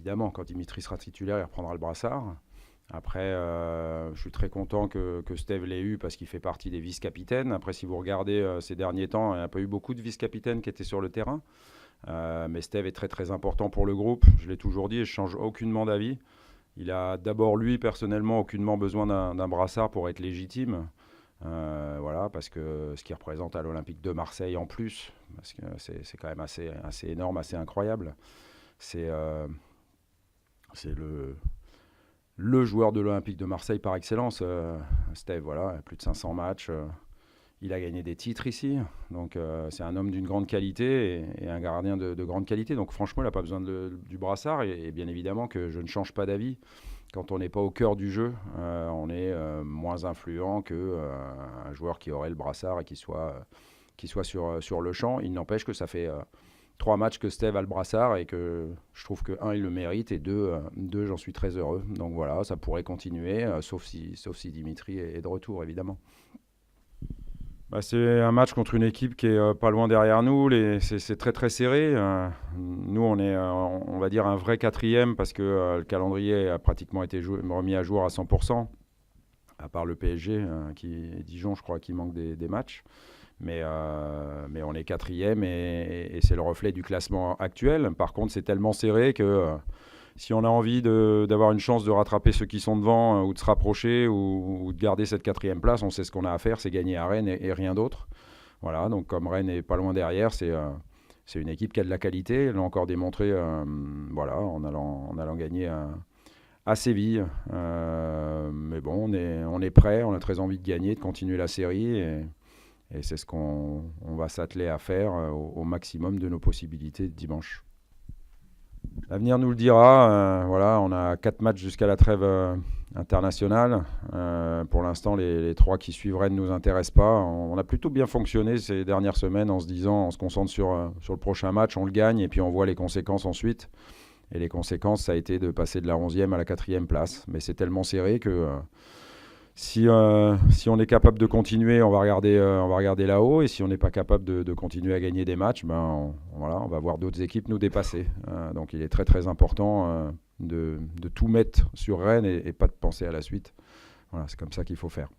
évidemment, quand Dimitri sera titulaire, il reprendra le brassard. Après, je suis très content que Steve l'ait eu parce qu'il fait partie des vice-capitaines. Après, si vous regardez ces derniers temps, il n'y a pas eu beaucoup de vice-capitaines qui étaient sur le terrain. Mais Steve est très très important pour le groupe. Je l'ai toujours dit et je ne change aucunement d'avis. Il a d'abord, lui, personnellement, aucunement besoin d'un brassard pour être légitime. Voilà, parce que ce qu'il représente à l'Olympique de Marseille en plus, parce que c'est quand même assez énorme, assez incroyable. C'est le joueur de l'Olympique de Marseille par excellence. Steve, voilà, plus de 500 matchs. Il a gagné des titres ici. Donc, c'est un homme d'une grande qualité et un gardien de grande qualité. Donc, franchement, il n'a pas besoin du brassard. Et bien évidemment que je ne change pas d'avis. Quand on n'est pas au cœur du jeu, on est moins influent qu'un joueur qui aurait le brassard et qui soit sur le champ. Il n'empêche que ça fait 3 matchs que Steve a le brassard et que je trouve que 1, il le mérite et 2, j'en suis très heureux. Donc voilà, ça pourrait continuer, sauf si Dimitri est de retour, évidemment. Bah, c'est un match contre une équipe qui est pas loin derrière nous. C'est très très serré. Nous, on est, on va dire, un vrai quatrième parce que le calendrier a pratiquement été remis à jour à 100%, à part le PSG, Dijon, je crois, qui manque des matchs. Mais on est quatrième et c'est le reflet du classement actuel. Par contre, c'est tellement serré que si on a envie d'avoir une chance de rattraper ceux qui sont devant ou de se rapprocher ou de garder cette quatrième place, on sait ce qu'on a à faire, c'est gagner à Rennes et rien d'autre. Voilà, donc comme Rennes est pas loin derrière, c'est une équipe qui a de la qualité. Elle l'a encore démontré voilà, en allant gagner à Séville. Mais bon, on est prêt, on a très envie de gagner, de continuer la série et c'est ce qu'on va s'atteler à faire au maximum de nos possibilités dimanche. L'avenir nous le dira. Voilà, on a 4 matchs jusqu'à la trêve internationale. Pour l'instant, les 3 qui suivraient ne nous intéressent pas. On a plutôt bien fonctionné ces dernières semaines en se disant, on se concentre sur le prochain match, on le gagne et puis on voit les conséquences ensuite. Et les conséquences, ça a été de passer de la 11e à la 4e place. Mais c'est tellement serré que si on est capable de continuer, on va regarder là-haut. Et si on n'est pas capable de continuer à gagner des matchs, voilà, on va voir d'autres équipes nous dépasser. Donc il est très très important de tout mettre sur Rennes et pas de penser à la suite. Voilà, c'est comme ça qu'il faut faire.